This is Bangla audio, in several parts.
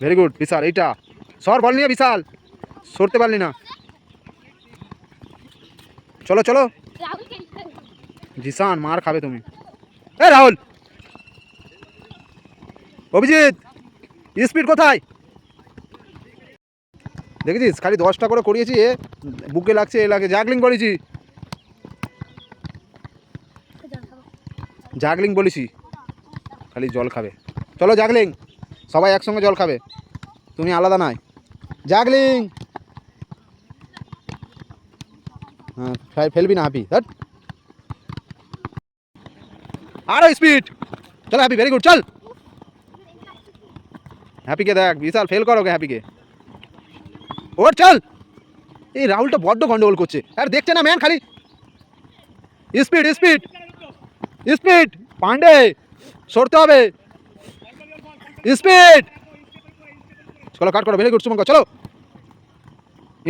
ভেরি গুড বিশাল। এইটা সর বল নিয়ে বিশাল, সরতে পারলি না। চলো চলো জিসান, মার খাবে তুমি। এ রাহুল, অভিজিৎ স্পিড কোথায়? দেখেছিস খালি 10টা করে করিয়েছি, এ বুকে লাগছে, এ লাগে। জাগলিং করেছি, জাগলিং বলেছি, খালি জল খাবে। চলো জাগলিং, সবাই একসঙ্গে জল খাবে, তুমি আলাদা নয়। জাগলিং, হ্যাঁ ফেলবি না হ্যাপি। আরো স্পিড, চলো হ্যাপি, ভেরি গুড। চল হ্যাপিকে দেখ, বিশাল ফেল করো হ্যাপিকে। ওর চল। এই রাহুলটা বড্ড গন্ডগোল করছে, আর দেখছে না ম্যান, খালি স্পিড স্পিড স্পিড। পান্ডে সরতে হবে, স্পিড। চলো কাট করো, ভেরি গুড শুভঙ্কর। চলো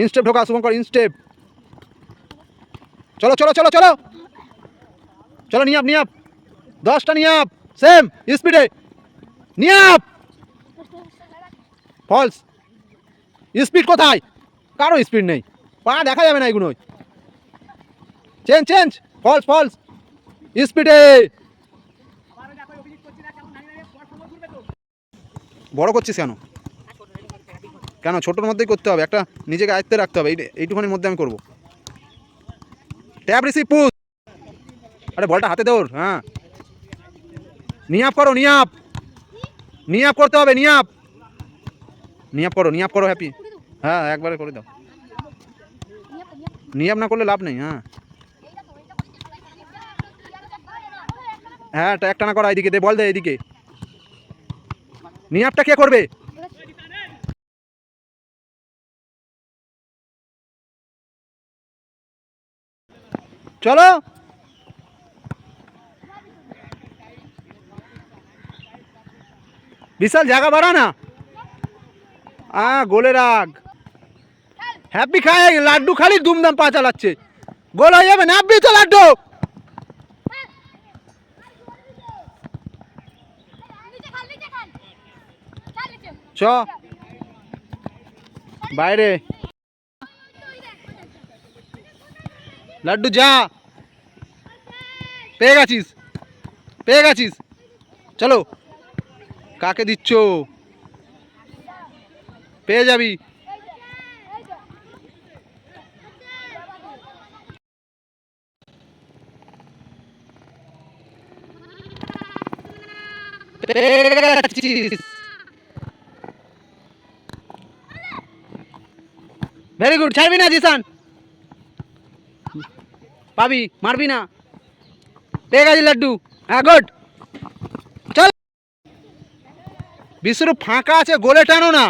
ইনস্টেপ ঢোকা শুভঙ্কর, ইনস্টেপ। চলো চলো চলো চলো চলো, নিয়ে আপ নিয়ে আপ, 10টা নিয়ে আপ, সেম স্পিডে নিয়ে আপ। ফলস, স্পিড কোথায়? কারো স্পিড নেই, পা দেখা যাবে না এগুলোই। চেঞ্জ চেঞ্জ, ফলস ফলস, স্পিডে। বড় করছিস কেন? কেন ছোটোর মধ্যেই করতে হবে, একটা নিজেকে আয়ত্তে রাখতে হবে। এইটুখানির মধ্যে আমি করবো। Tap receive push. আরে বলটা হাতে দৌড়। হ্যাঁ নিয়াপ করো, নিয়াপ নিয়াপ করতে হবে, নিয়াপ নিয়াপ করো, নিয়াপ করো হ্যাপি। হ্যাঁ একবারে করে দাও, নিয়াপ না করলে লাভ নেই। হ্যাঁ হ্যাঁ একটা না করা, এইদিকে দে, বল দে এইদিকে। নিয়াপটা কে করবে? চলো বিশাল, জায়গা বাড়া না। গোলে রাখ। হ্যাপি খায় লাড্ডু, খালি দুমদাম পা চালাচ্ছে, গোল হয়ে যাবে না। তো লাড্ডু চ বাইরে, লাড্ডু যা, পেয়ে গেছিস পেয়ে গেছিস। চলো, কাকে দিচ্ছ? পেয়ে যাবি। ভেরি গুড, ছাড়বি না জিসান, পাবি, মারবি না। পেয়ে গেছি লাড্ডু। হ্যাঁ গুড। চল, বিশ্বরূপ ফাঁকা আছে, গোলে টানো না।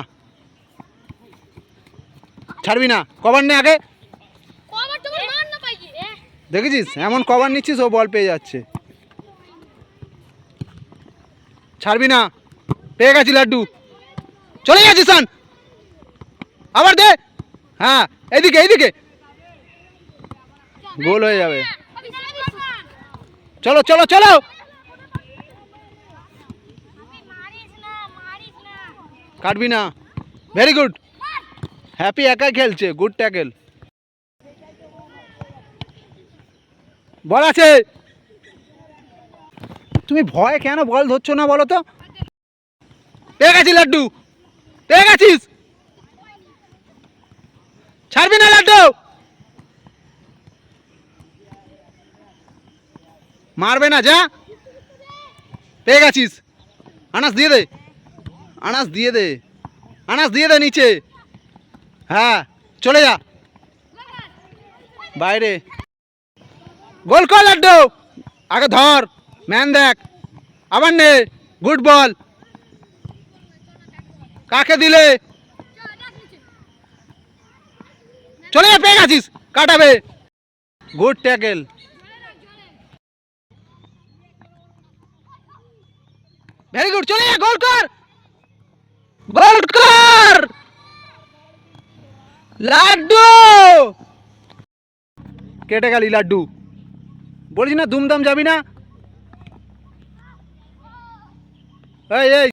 ছাড়বি না, কভার নে আগে। দেখেছিস এমন কভার নিচ্ছিস, ও বল পেয়ে যাচ্ছে। ছাড়বি না, পেয়ে গেছি লাড্ডু। চলে গেছি সান, আবার দে। হ্যাঁ এইদিকে এইদিকে, গোল হয়ে যাবে। চলো চলো চলো, কাটবি না। ভেরি গুড, হ্যাপি একাই খেলছে, গুড ট্যাকেল। বল আছে, তুমি ভয় কেন বল ধরছো না বলো তো? পেয়ে গেছি লাড্ডু, পেয়ে গেছিস। ছাড়বি না লাড্ডু, মারবে না, যা। পেয়ে গেছিস, আনাস দিয়ে দে, আনাস দিয়ে দে, আনাস দিয়ে দে নিচে। হ্যাঁ চলে যা বাইরে, গোল কর লাড্ডু। আগে ধর, ম্যান দেখ, আবার নে, গুড বল। কাকে দিলে? চলে যা, পেয়ে গেছিস, কাটাবে। Good tackle. ভেরি গুড, চলে যা, গোল কর, গোল কর লাড্ডু। কেটে গেলি লাড্ডু, বলিস না দুমদাম যাবি না। এই এই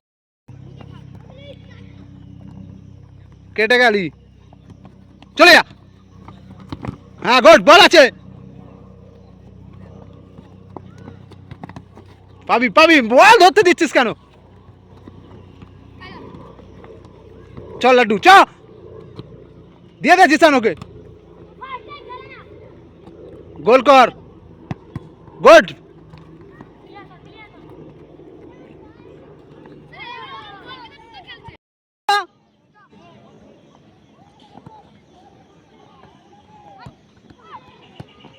কেটে গেলি, চলে যা। হ্যাঁ গুড, বল আছে, পাবি পাবি, বল ধরতে দিচ্ছিস কেন? চল লাড্ডু চ, দিয়ে দে জিসান ওকে, গোল কর, গুড।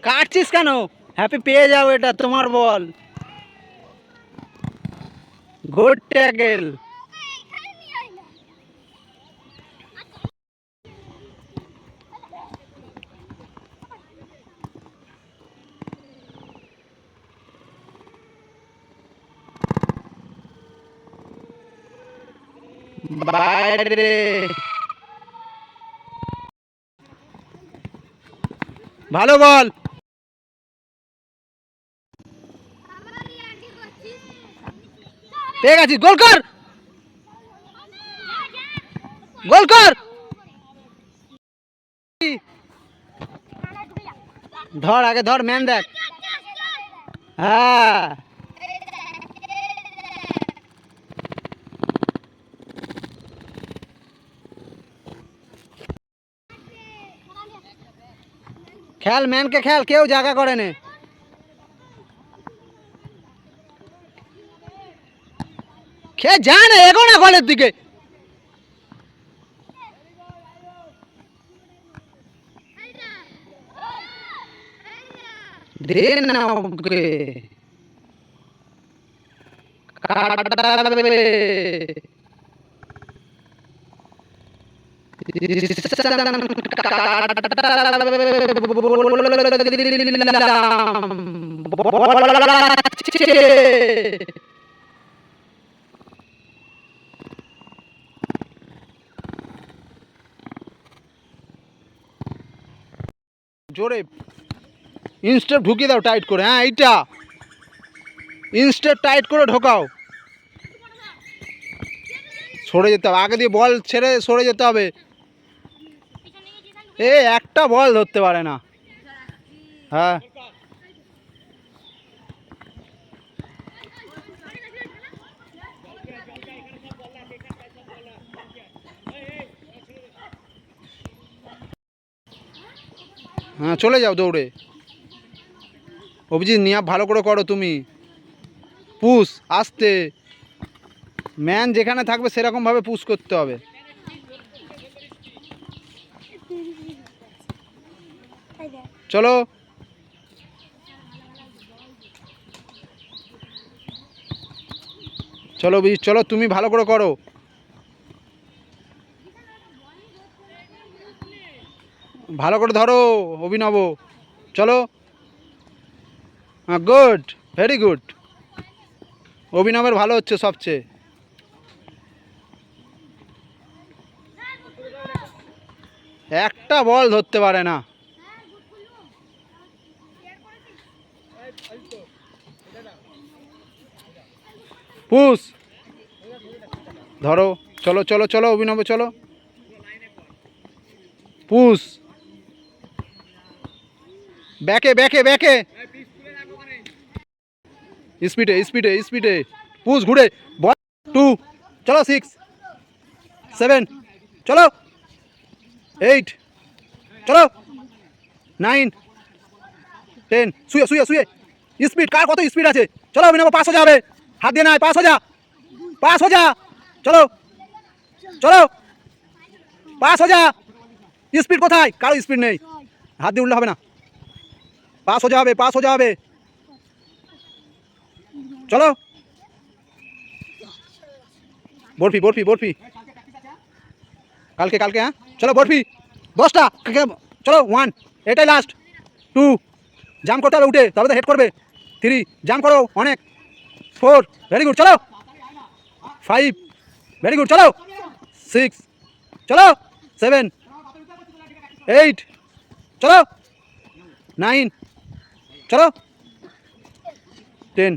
কাটছিস কেন? হ্যাপি পেয়ে যাও, এটা তোমার বল। Good tackle. বাইরে, ভালো বল, পেয়ে গেছিস, গোল কর, গোল কর। ধর আগে ধর, ম্যান দেখ। হ্যাঁ খেল, ম্যানকে খেল, কেউ জায়গা করে নে। খেয়ে যা না, এগো না গোলের দিকে। দে না ওকে, কাটবে। জোরে ইনস্টেপ ঢুকিয়ে দাও টাইট করে। হ্যাঁ এইটা ইনস্টেপ টাইট করে ঢোকাও। সরে যেতে হবে, আগে দিয়ে বল ছেড়ে সরে যেতে হবে। এ একটা বল ধরতে পারে না। হ্যাঁ হ্যাঁ, চলে যাও দৌড়ে। অভিজিৎ নিয়ে ভালো করে করো তুমি, পুশ আসতে, ম্যান যেখানে থাকবে সেরকমভাবে পুশ করতে হবে। চলো চলো অভিজিৎ, চলো তুমি ভালো করে করো। ভালো করে ধরো অভিনব, চলো। হ্যাঁ গুড, ভেরি গুড। অভিনবের ভালো হচ্ছে সবচেয়ে। একটা বল ধরতে পারে না। পুশ ধরো, চলো চলো চলো অভিনব, চলো পুশ, ব্যাকে ব্যাকে ব্যাকে, স্পিডে স্পিডে স্পিডে, পুশ ঘুরে, বল 2, চলো 6, 7, চলো 8, চলো 9, 10, শুয়ে শুয়ে শুয়ে, স্পিড কার কত স্পিড আছে। চলো অভিনব, পাস হয়ে যাবে, হাত দিয়ে নাই, পাস হয়ে যা, পাস হয়ে যা, চলো চলো পাস হয়ে যা। স্পিড কোথায়, কারো স্পিড নেই, হাত দিয়ে উঠলে হবে না, পাস হয়ে যাবে, পাস হয়ে যাবে, চলো। বরফি বরফি বরফি, কালকে কালকে, হ্যাঁ চলো বরফি 10টা, চলো 1, এটাই লাস্ট। 2, জাম্প করতে হবে উঠে, তবে তো হেড করবে। 3, জাম্প করো অনেক। 4, ভেরি গুড, চলো 5, ভেরি গুড, চলো 6, চলো 7, 8, চলো 9, চলো 10।